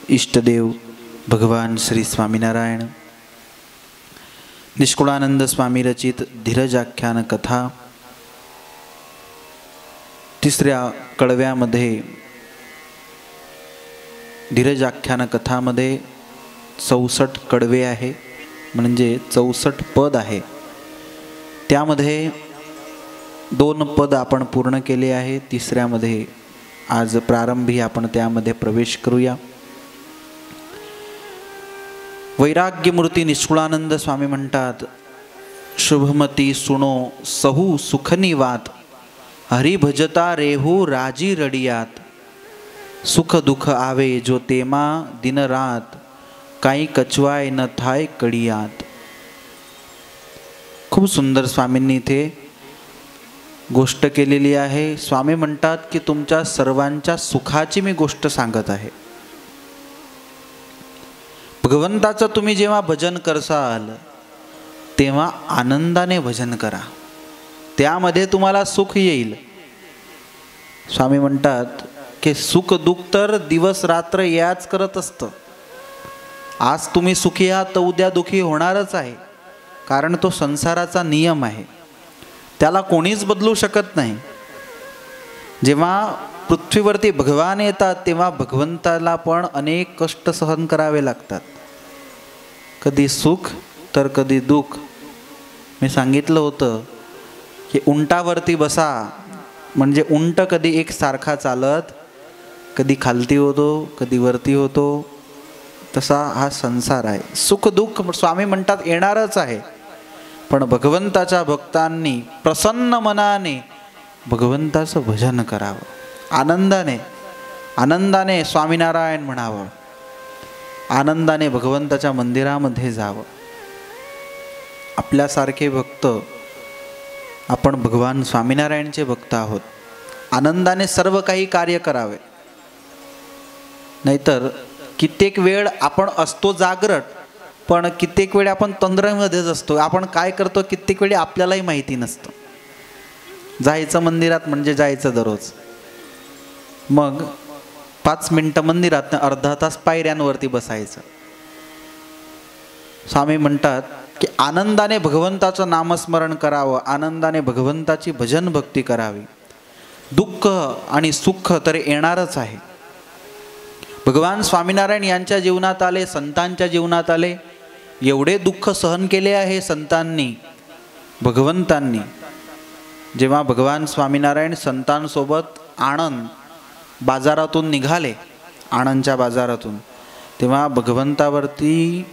इष्टदेव भगवान श्री स्वामीनारायण निष्कुळानंद स्वामी रचित धीरजाख्यान कथा तिसऱ्या कडव्यामध्ये धीरजाख्यान कथामध्ये 64 कडवे आहे, म्हणजे 64 पद आहे। त्यामध्ये 2 पद आपण पूर्ण केले आहे। तिसऱ्यामध्ये आज प्रारंभी आपण त्यामध्ये प्रवेश करूया। वैराग्यमूर्ती निष्कुळानंद स्वामी म्हणतात, शुभमती सुनो सहु सुखनी वात, हरि भजता रेहू राजी रडियात, सुख दुख आवे जो तेमा दिन रात, काही कचवाय न थाय कडियात। खूप सुंदर स्वामींनी इथे गोष्ट केलेली आहे। स्वामी म्हणतात की तुमच्या सर्वांच्या सुखाची मी गोष्ट सांगत आहे। भगवंताचं तुम्ही जेव्हा भजन करसाल तेव्हा आनंदाने भजन करा, त्यामध्ये तुम्हाला सुख येईल। स्वामी म्हणतात की सुख दुःख तर दिवस रात्र याच करत असतं। आज तुम्ही सुखी आहात तर उद्या दुखी होणारच आहे, कारण तो संसाराचा नियम आहे, त्याला कोणीच बदलू शकत नाही। जेव्हा पृथ्वीवरती भगवान येतात तेव्हा भगवंताला पण अनेक कष्ट सहन करावे लागतात, कधी सुख तर कधी दुःख। मी सांगितलं होतं की उंटावरती बसा म्हणजे उंट कधी एक सारखा चालत, कधी खालती होतो कधी वरती होतो, तसा हा संसार आहे। सुख दुःख स्वामी म्हणतात येणारच आहे, पण भगवंताच्या भक्तांनी प्रसन्न मनाने भगवंताचं भजन करावं, आनंदाने आनंदाने स्वामीनारायण म्हणावं, आनंदाने भगवंताच्या मंदिरामध्ये जावं। आपल्यासारखे भक्त, आपण भगवान स्वामीनारायणचे भक्त आहोत, आनंदाने सर्व काही कार्य करावे। नाहीतर कित्येक वेळ आपण असतो जागृत, पण कित्येक वेळ आपण तंद्रामध्येच असतो। आपण काय करतो कित्येक वेळी आपल्यालाही माहिती नसतं। जायचं मंदिरात म्हणजे जायचं दररोज, मग 5 मिनिटं मंदिरात, अर्धा तास पायऱ्यांवरती बसायचं। स्वामी म्हणतात की आनंदाने भगवंताचं नामस्मरण करावं, आनंदाने भगवंताची भजन भक्ती करावी। दुःख आणि सुख तर येणारच आहे। भगवान स्वामीनारायण यांच्या जीवनात आले, संतांच्या जीवनात आले, एवढे दुःख सहन केले आहे संतांनी, भगवंतांनी। जेव्हा भगवान स्वामीनारायण संतांसोबत आणंद बाजारातून निघाले, आणंदच्या बाजारातून, तेव्हा भगवंतावरती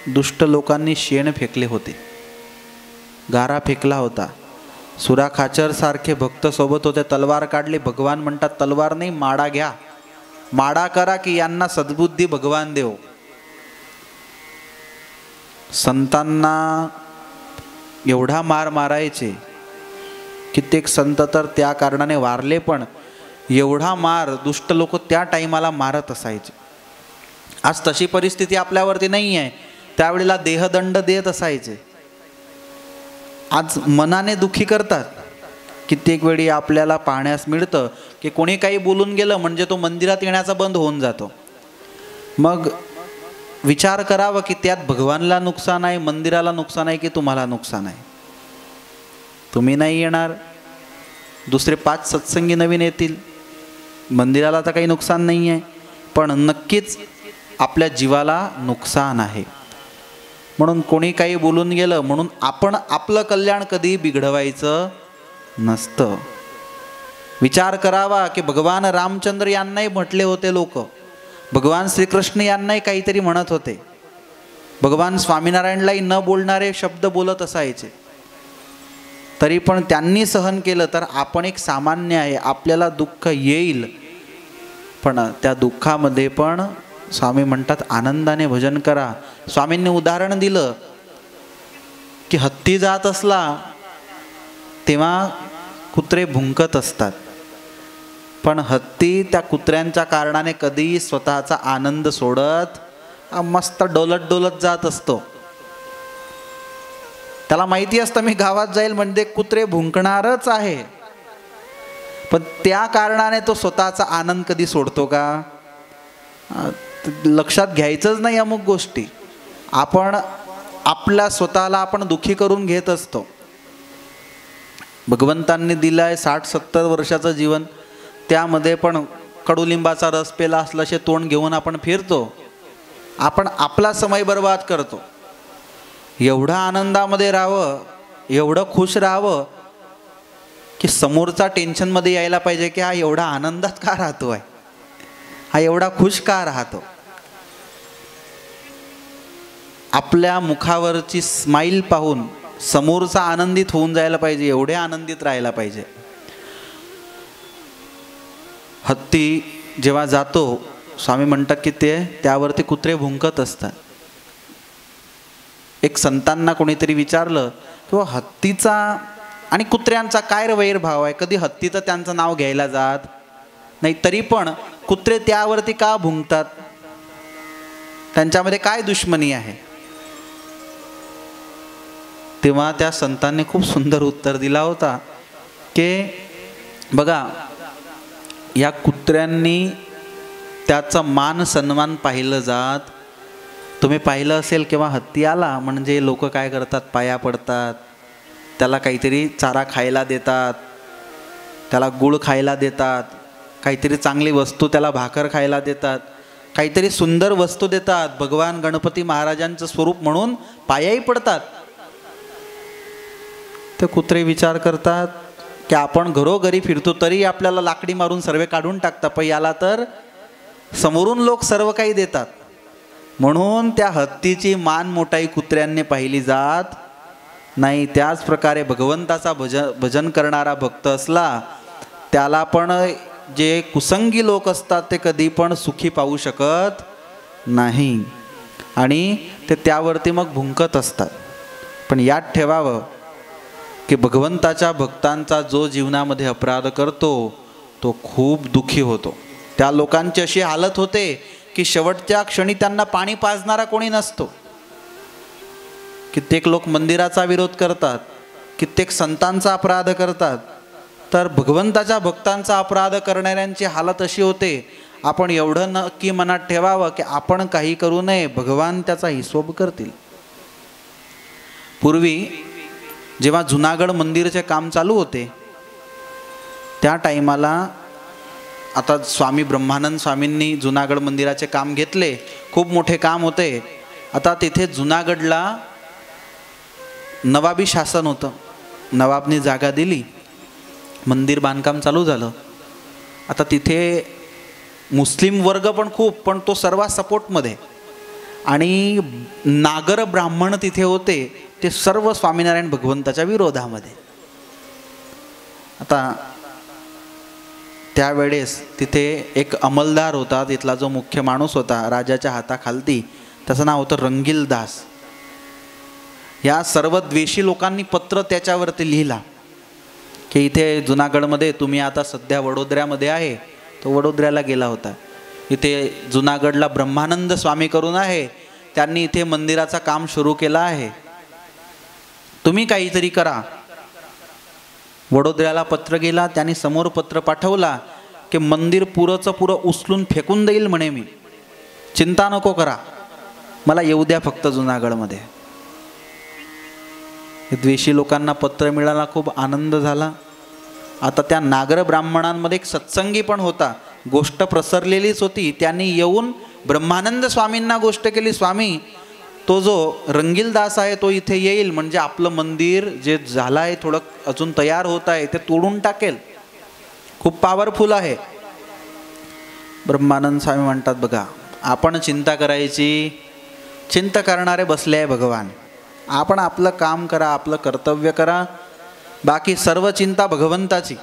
दुष्ट लोकांनी शेण फेकले होते, गारा फेकला होता। सुरा खाचर सारखे भक्त सोबत होते, तलवार काढली। भगवान म्हणतात तलवार नाही, माडा घ्या, माडा करा की यांना सद्बुद्धी भगवान देव। संतांना एवढा मार मारायचे, कित्येक संत तर त्या कारणाने वारले, पण एवढा मार दुष्ट लोक त्या टाइमाला मारत असायचे। आज तशी परिस्थिती आपल्यावरती नाही आहे, त्यावेळेला देहदंड देत असायचे। आज मनाने दुखी करतात। कित्येक वेळी आपल्याला पाहण्यास मिळतं की कोणी काही बोलून गेलं म्हणजे तो मंदिरात येण्याचा बंद होऊन जातो। मग विचार करावा की त्यात भगवानला नुकसान आहे, मंदिराला नुकसान आहे की तुम्हाला नुकसान आहे। तुम्ही नाही येणार, दुसरे 5 सत्संगी नवीन येतील, मंदिराला तर काही नुकसान नाही आहे, पण नक्कीच आपल्या जीवाला नुकसान आहे। म्हणून कोणी काही बोलून गेलं म्हणून आपण आपलं कल्याण कधी बिघडवायचं नसतं। विचार करावा की भगवान रामचंद्र यांनाही म्हटले होते लोक, भगवान श्रीकृष्ण यांनाही काहीतरी म्हणत होते, भगवान स्वामीनारायणलाही न बोलणारे शब्द बोलत असायचे, तरी पण त्यांनी सहन केलं। तर आपण एक सामान्य आहे, आपल्याला दुःख येईल, पण त्या दुःखामध्ये पण स्वामी म्हणतात आनंदाने भजन करा। स्वामींनी उदाहरण दिलं की हत्ती जात असला तेव्हा कुत्रे भुंकत असतात, पण हत्ती त्या कुत्र्यांच्या कारणाने कधी स्वतःचा आनंद सोडत मस्त डोलत डोलत जात असतो। त्याला माहिती असतं मी गावात जाईल म्हणजे कुत्रे भुंकणारच आहे, पण त्या कारणाने तो स्वतःचा आनंद कधी सोडतो का? लक्षात घ्यायचंच नाही अमुक गोष्टी. आपण आपल्या स्वतःला आपण दुःखी करून घेत असतो. भगवंतांनी दिलाय 60-70 वर्षाचं जीवन, त्यामध्ये पण कडुलिंबाचा रस पेला असल्याचे तोंड घेऊन आपण फिरतो. आपण आपला समय बर्बाद करतो. एवढं आनंदामध्ये राहावं, एवढं खुश राहावं की समोरचा टेन्शनमध्ये यायला पाहिजे की हा एवढा आनंदात का राहतो आहे, हा एवढा खुश का राहतो. आपल्या मुखावरची स्माईल पाहून समोरचा आनंदित होऊन जायला पाहिजे, एवढे आनंदित राहायला पाहिजे. हत्ती जेव्हा जातो, स्वामी म्हणतात की त्यावरती कुत्रे भुंकत असतात. एक संतांना कोणीतरी विचारलं किंवा हत्तीचा आणि कुत्र्यांचा काय वैरभाव आहे, कधी हत्ती तर त्यांचं नाव घ्यायला जात नाही, तरी पण कुत्रे त्यावरती का भुंकतात, त्यांच्यामध्ये काय दुश्मनी आहे. तेव्हा त्या संतांनी खूप सुंदर उत्तर दिला होता की बघा, या कुत्र्यांनी त्याचा मान सन्मान पाहिलं जात. तुम्ही पाहिलं असेल किंवा हत्ती आला म्हणजे लोक काय करतात, पाया पडतात, त्याला काहीतरी चारा खायला देतात, त्याला गुळ खायला देतात, काहीतरी चांगली वस्तू, त्याला भाकर खायला देतात, काहीतरी सुंदर वस्तू देतात, भगवान गणपती महाराजांचं स्वरूप म्हणून पायाही पडतात. ते कुत्रे विचार करतात की आपण घरोघरी फिरतो तरी आपल्याला लाकडी मारून सर्व काढून टाकतात, पण याला तर समोरून लोक सर्व काही देतात. म्हणून त्या हत्तीची मान मोठाई कुत्र्यांनी पाहिली जात नाही. त्याच प्रकारे भगवंताचा भजन करणारा भक्त असला त्याला पण जे कुसंगी लोक असतात ते कधी पण सुखी पाहू शकत नाही आणि ते त्यावरती मग भुंकत असतात. पण याद ठेवावं की भगवंताच्या भक्तांचा जो जीवनामध्ये अपराध करतो तो खूप दुःखी होतो. त्या लोकांची अशी हालत होते की शेवटच्या क्षणी त्यांना पाणी पाजणारा कोणी नसतो. कित्येक लोक मंदिराचा विरोध करतात, कित्येक संतांचा अपराध करतात, तर भगवंताच्या भक्तांचा अपराध करणाऱ्यांची हालत अशी होते. आपण एवढं नक्की मनात ठेवावं की आपण काही करू नये, भगवान त्याचा हिशोब करतील. पूर्वी जेव्हा जुनागड मंदिराचे काम चालू होते त्या टाइमाला, आता स्वामी ब्रह्मानंद स्वामींनी जुनागड मंदिराचे काम घेतले, खूप मोठे काम होते. आता तिथे जुनागडला नवाबी शासन होतं, नवाबनी जागा दिली, मंदिर बांधकाम चालू झालं. आता तिथे मुस्लिम वर्ग पण खूप, पण तो सर्वात सपोर्टमध्ये, आणि नागर ब्राह्मण तिथे होते, ते सर्व स्वामीनारायण भगवंताच्या विरोधामध्ये. आता त्यावेळेस तिथे एक अंमलदार होता, तिथला जो मुख्य माणूस होता राजाच्या हाताखालती, त्याचं नाव होतं रंगीलदास. या सर्व द्वेषी लोकांनी पत्र त्याच्यावरती लिहिला की इथे जुनागडमध्ये, तुम्ही आता सध्या वडोदऱ्यामध्ये आहे, तो वडोदऱ्याला गेला होता, इथे जुनागडला ब्रह्मानंद स्वामी करून आहे, त्यांनी इथे मंदिराचं काम सुरू केलं आहे, तुम्ही काहीतरी करा. वडोदऱ्याला पत्र गेला, त्यांनी समोर पत्र पाठवला की मंदिर पुरंचं पुरं उचलून फेकून देईल म्हणे, मी चिंता नको करा, मला येऊ द्या फक्त जुनागडमध्ये. द्वेषी लोकांना पत्र मिळाला, खूप आनंद झाला. आता त्या नागर ब्राह्मणांमध्ये एक सत्संगी पण होता, गोष्ट प्रसरलेलीच होती, त्यांनी येऊन ब्रह्मानंद स्वामींना गोष्ट केली, स्वामी तो जो रंगीलदास आहे तो इथे येईल, म्हणजे आपलं मंदिर जे झालं आहे थोडं अजून तयार होत आहे ते तोडून टाकेल, खूप पॉवरफुल आहे. ब्रह्मानंद स्वामी म्हणतात, बघा आपण चिंता करायची, चिंता करणारे बसले आहे भगवान, आपण आपलं काम करा, आपलं कर्तव्य करा, बाकी सर्व चिंता भगवंताची.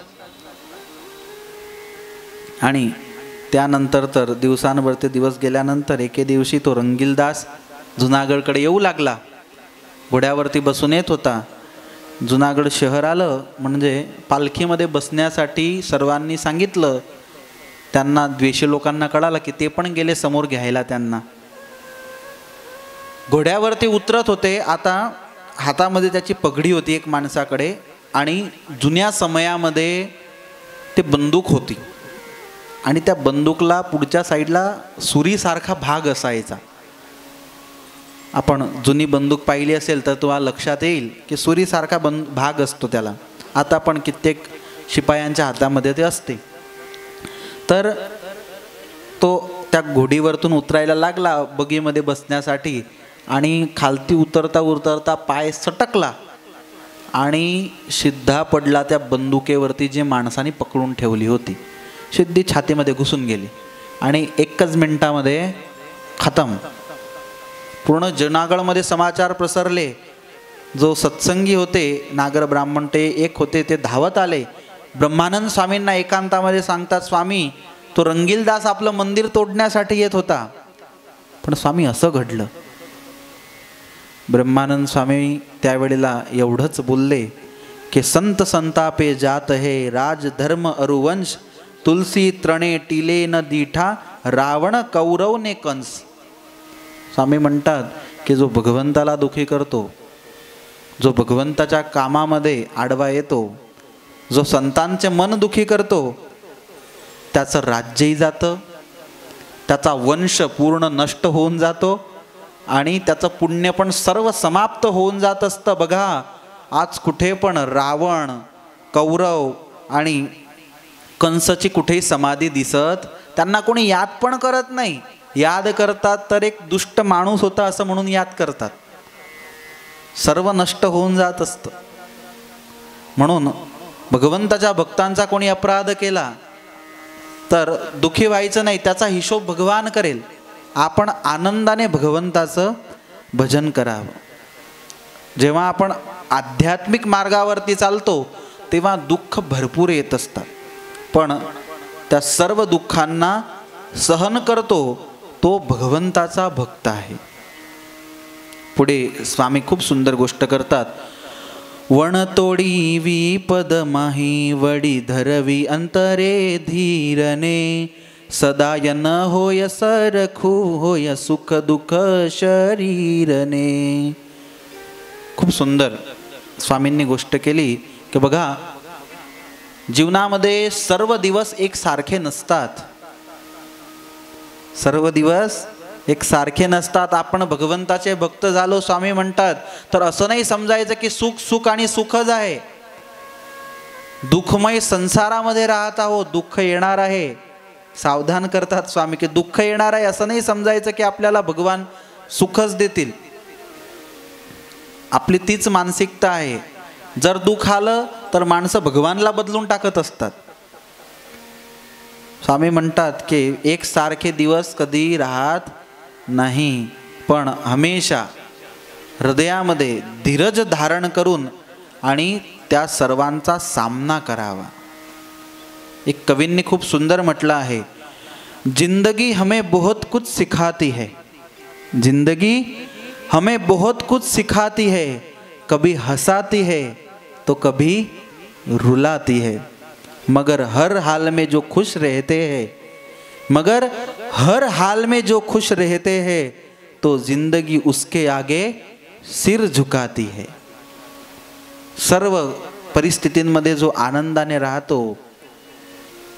आणि त्यानंतर तर दिवसांवरती दिवस गेल्यानंतर एके दिवशी तो रंगीलदास जुनागडकडे येऊ लागला, घोड्यावरती बसून येत होता. जुनागड शहर आलं म्हणजे पालखीमध्ये बसण्यासाठी सर्वांनी सांगितलं, त्यांना द्वेषी लोकांना कळालं की ते पण गेले समोर घ्यायला त्यांना. घोड्यावरती उतरत होते, आता हातामध्ये त्याची पगडी होती एक माणसाकडे, आणि जुन्या समयामध्ये ते बंदूक होती, आणि त्या बंदूकला पुढच्या साईडला सुरीसारखा भाग असायचा. आपण जुनी बंदूक पाहिली असेल तर तुम्हाला लक्षात येईल की सुरीसारखा भाग असतो त्याला. आता पण कित्येक शिपायांच्या हातामध्ये ते असते. तर तो त्या घोडीवरतून उतरायला लागला बगीमध्ये बसण्यासाठी आणि खालती उतरता उतरता पाय सटकला आणि सिद्धा पडला त्या बंदुकेवरती जे माणसाने पकडून ठेवली होती. सिद्धी छातीमध्ये घुसून गेली आणि एकच मिनिटामध्ये खतम. पूर्ण जुनागडमध्ये समाचार प्रसरले. जो सत्संगी होते नागर ब्राह्मण ते एक होते, ते धावत आले. ब्रह्मानंद स्वामींना एकांतामध्ये सांगतात, स्वामी तो रंगीलदास आपलं मंदिर तोडण्यासाठी येत होता. पण स्वामी असं घडलं. ब्रह्मानंद स्वामी त्यावेळेला एवढंच बोलले की संत संतापे जात हे राज धर्म अरुवंश तुलसी त्रणे टिले न दीठा रावण कौरव ने कंस. स्वामी म्हणतात की जो भगवंताला दुखी करतो, जो भगवंताच्या कामामध्ये आडवा येतो, जो संतांचे मन दुखी करतो, त्याचं राज्यही जातं, त्याचा वंश पूर्ण नष्ट होऊन जातो आणि त्याचं पुण्य पण सर्व समाप्त होऊन जात असतं. बघा आज कुठे पण रावण, कौरव आणि कंसची कुठेही समाधी दिसत, त्यांना कोणी याद पण करत नाही. याद करतात तर एक दुष्ट माणूस होता असं म्हणून याद करतात. सर्व नष्ट होऊन जात असतं. म्हणून भगवंताच्या भक्तांचा कोणी अपराध केला तर दुःखी व्हायचं नाही, त्याचा हिशोब भगवान करेल. आपण आनंदाने भगवंताचं भजन करावं. जेव्हा आपण आध्यात्मिक मार्गावरती चालतो तेव्हा दुःख भरपूर येत असतात, पण त्या सर्व दुःखांना सहन करतो तो भगवंताचा भक्त आहे. पुढे स्वामी खूप सुंदर गोष्ट करतात. वणतोडी विपद माही वडी धरवी अंतरे धीरने सदायन होय सरखू होय सुख दुःख शरीरने. खूप सुंदर स्वामींनी गोष्ट केली की बघा जीवनामध्ये सर्व दिवस एक सारखे नसतात. सर्व दिवस एक सारखे नसतात. आपण भगवंताचे भक्त झालो स्वामी म्हणतात तर असं नाही समजायचं की सुख सुख आणि सुखच आहे. दुःखमय संसारामध्ये राहत आहोत, दुःख येणार आहे. सावधान करतात स्वामी की दुःख येणार आहे असं नाही समजायचं की आपल्याला भगवान सुखच देतील. आपली तीच मानसिकता आहे. जर दुःख आलं तर माणसं भगवानला बदलून टाकत असतात. स्वामी म्हणतात की एक सारखे दिवस कधी राहत नाही, पण हमेशा हृदयामध्ये धीरज धारण करून आणि त्या सर्वांचा सामना करावा. एक कवींनी खूप सुंदर म्हटलं आहे, जिंदगी हमें बहुत कुछ सिखाती है, जिंदगी हमें बहुत कुछ सिखाती है, कभी हंसाती है तो कभी रुलाती है, मगर हर हाल में जो खुश रहते हैं, मगर हर हाल में जो खुश रहते हैं तो जिंदगी उसके आगे सिर झुकाती है. सर्व परिस्थितींमध्ये जो आनंदाने राहतो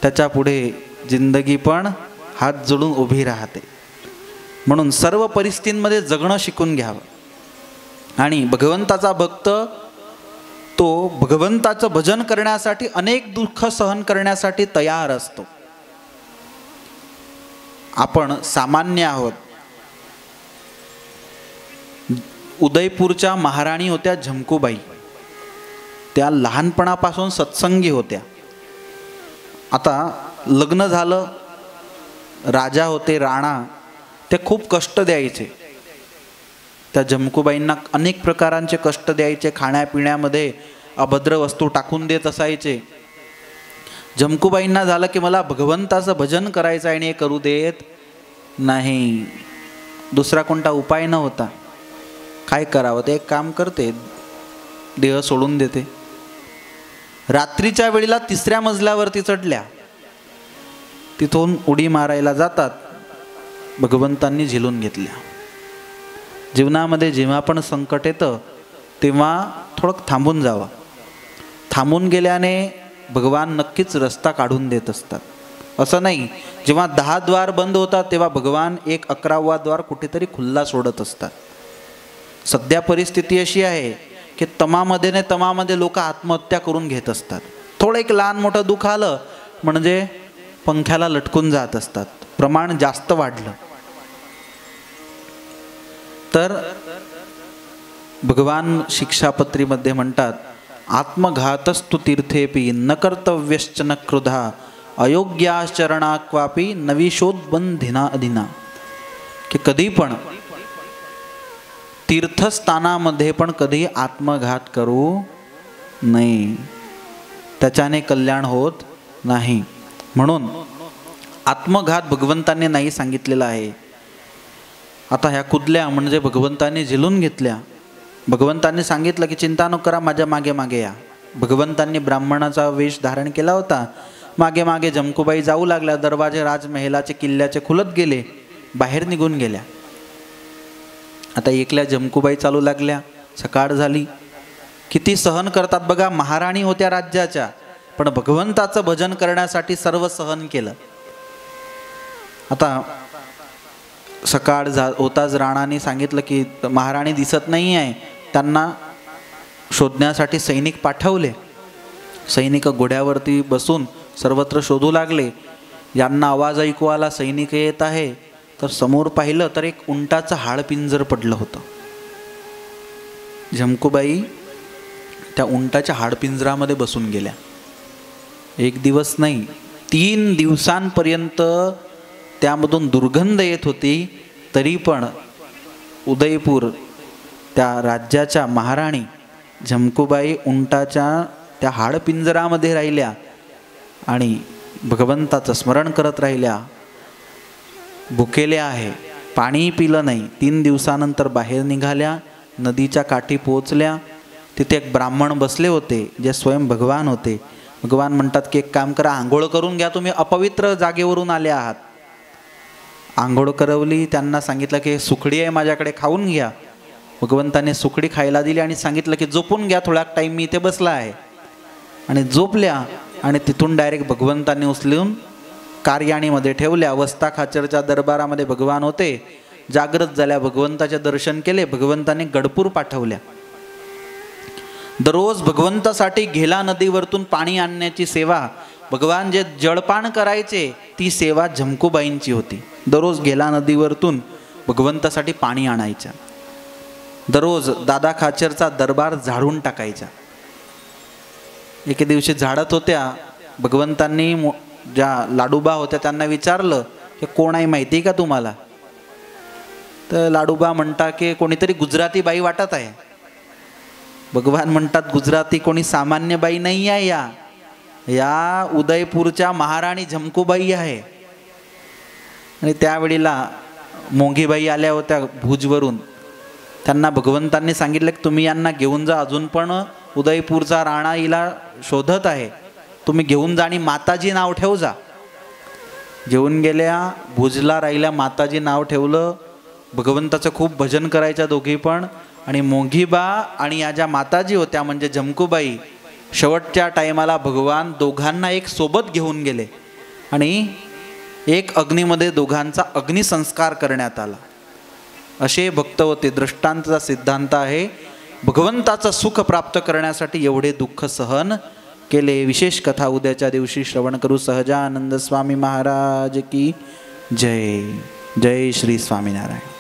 त्याच्या पुढे जिंदगी पण हात जोडून उभी राहते. म्हणून सर्व परिस्थितींमध्ये जगणं शिकून घ्यावं. आणि भगवंताचा भक्त तो भगवंताचं भजन करण्यासाठी अनेक दुःख सहन करण्यासाठी तयार असतो. आपण सामान्य आहोत. उदयपूरच्या महाराणी होत्या झमकुबाई. त्या लहानपणापासून सत्संगी होत्या. आता लग्न झालं, राजा होते राणा, ते खूप कष्ट द्यायचे. त्या झमकुबाईंना अनेक प्रकारांचे कष्ट द्यायचे. खाण्यापिण्यामध्ये अभद्र वस्तू टाकून देत असायचे. झमकुबाईंना झालं की मला भगवंताचं भजन करायचं आहे आणि हे करू देत नाही. दुसरा कोणता उपाय नव्हता. काय करावं, ते एक काम करते, देह सोडून देते. रात्रीच्या वेळेला 3ऱ्या मजल्यावरती चढल्या. तिथून उडी मारायला जातात. भगवंतांनी झिलून घेतल्या. जीवनामध्ये जेव्हा पण संकट येतं तेव्हा थोडं थांबून जावं. थांबून गेल्याने भगवान नक्कीच रस्ता काढून देत असतात. असं नाही, जेव्हा 10 द्वार बंद होतात तेव्हा भगवान एक 11वा द्वार कुठेतरी खुल्ला सोडत असतात. सध्या परिस्थिती अशी आहे की तमामध्ये लोक आत्महत्या करून घेत असतात. थोडं एक लहान मोठं दुःख आलं म्हणजे पंख्याला लटकून जात असतात. प्रमाण जास्त वाढलं. तर भगवान शिक्षापत्रीमध्ये म्हणतात, आत्मघातस्तु तीर्थेपि न कर्तव्यश्च न क्रुधा अयोग्याचरणाक्वापि नविशोद्बंधिना अधिना. की कधी पण तीर्थस्थानामध्ये पण कधी आत्मघात करू नये, त्याच्याने कल्याण होत नाही. म्हणून आत्मघात भगवंतांनी नाही सांगितलेला आहे. आता ह्या कुदल्या म्हणजे भगवंतांनी झिलून घेतल्या. भगवंतांनी सांगितलं की चिंता नको करा, माझ्या मागे मागे या. भगवंतांनी ब्राह्मणाचा वेश धारण केला होता. मागे मागे जमकुबाई जाऊ लागल्या. दरवाजे राजमहेलाचे किल्ल्याचे खुलत गेले, बाहेर निघून गेल्या. आता एकल्या जमकुबाई चालू लागल्या. सकाळ झाली. किती सहन करतात बघा. महाराणी होत्या राज्याच्या, पण भगवंताचं भजन करण्यासाठी सर्व सहन केलं. आता सकाळ होताच राणाने सांगितलं की महाराणी दिसत नाही आहे. त्यांना शोधण्यासाठी सैनिक पाठवले. सैनिक घोड्यावरती बसून सर्वत्र शोधू लागले. यांना आवाज ऐकू आला सैनिक येत आहे, तर समोर पाहिलं तर एक उंटाचं हाडपिंजर पडलं होतं. जमकुबाई त्या उंटाच्या हाडपिंजरामध्ये बसून गेल्या. एक दिवस नाही, 3 दिवसांपर्यंत त्यामधून दुर्गंध येत होती. तरी पण उदयपूर त्या राज्याच्या महाराणी जमकुबाई उंटाच्या त्या हाडपिंजरामध्ये राहिल्या आणि भगवंताचं स्मरण करत राहिल्या. भुकेल्या आहे, पाणी पिलं नाही. 3 दिवसानंतर बाहेर निघाल्या. नदीच्या काठी पोहोचल्या. तिथे एक ब्राह्मण बसले होते जे स्वयं भगवान होते. भगवान म्हणतात की एक काम करा, आंघोळ करून घ्या, तुम्ही अपवित्र जागेवरून आले आहात. आंघोळ करवली. त्यांना सांगितलं की सुखडी आहे माझ्याकडे, खाऊन घ्या. भगवंताने सुखडी खायला दिली आणि सांगितलं की झोपून घ्या, थोडा टाईम मी इथे बसला आहे. आणि झोपल्या. आणि तिथून डायरेक्ट भगवंतांनी उचलून कार्याणीमध्ये ठेवल्या. अवस्था खाचरच्या दरबारामध्ये भगवान होते. जागृत झाल्या, भगवंताचे दर्शन केले. भगवंतांनी गडपूर पाठवल्या. दररोज भगवंतासाठी घेला नदीवरतून पाणी आणण्याची सेवा, भगवान जे जळपान करायचे ती सेवा जमकुबाईंची होती. दररोज घेला नदीवरतून भगवंतासाठी पाणी आणायच्या. दररोज दादा खाचरचा दरबार झाडून टाकायचा. एके दिवशी झाडत होत्या. भगवंतांनी ज्या लाडूबा होत्या त्यांना विचारलं की कोण आहे माहिती आहे का तुम्हाला? तर लाडूबा म्हणता की कोणीतरी गुजराती बाई वाटत आहे. भगवान म्हणतात गुजराती कोणी सामान्य बाई नाही आहे, या उदयपूरच्या महाराणी जमकुबाई आहे. आणि त्यावेळेला मोंघीबाई आल्या होत्या भुजवरून. त्यांना भगवंतांनी सांगितलं की तुम्ही यांना घेऊन जा, अजून पण उदयपूरचा राणा हिला शोधत आहे, तुम्ही घेऊन जा आणि माताजी नाव ठेव जा. घेऊन गेल्या. भुजला राहिल्या. माताजी नाव ठेवलं. भगवंताचं खूप भजन करायच्या दोघी पण. आणि मोंघीबा आणि या ज्या माताजी होत्या म्हणजे जमकुबाई, शेवटच्या टायमाला भगवान दोघांना एक सोबत घेऊन गेले आणि एक अग्नीमध्ये दोघांचा अग्निसंस्कार करण्यात आला. असे भक्त होते. दृष्टांतचा सिद्धांत आहे. भगवंताचं सुख प्राप्त करण्यासाठी एवढे दुःख सहन केले. विशेष कथा उद्याच्या दिवशी श्रवण करू. सहजानंद स्वामी महाराज की जय. जय श्री स्वामीनारायण.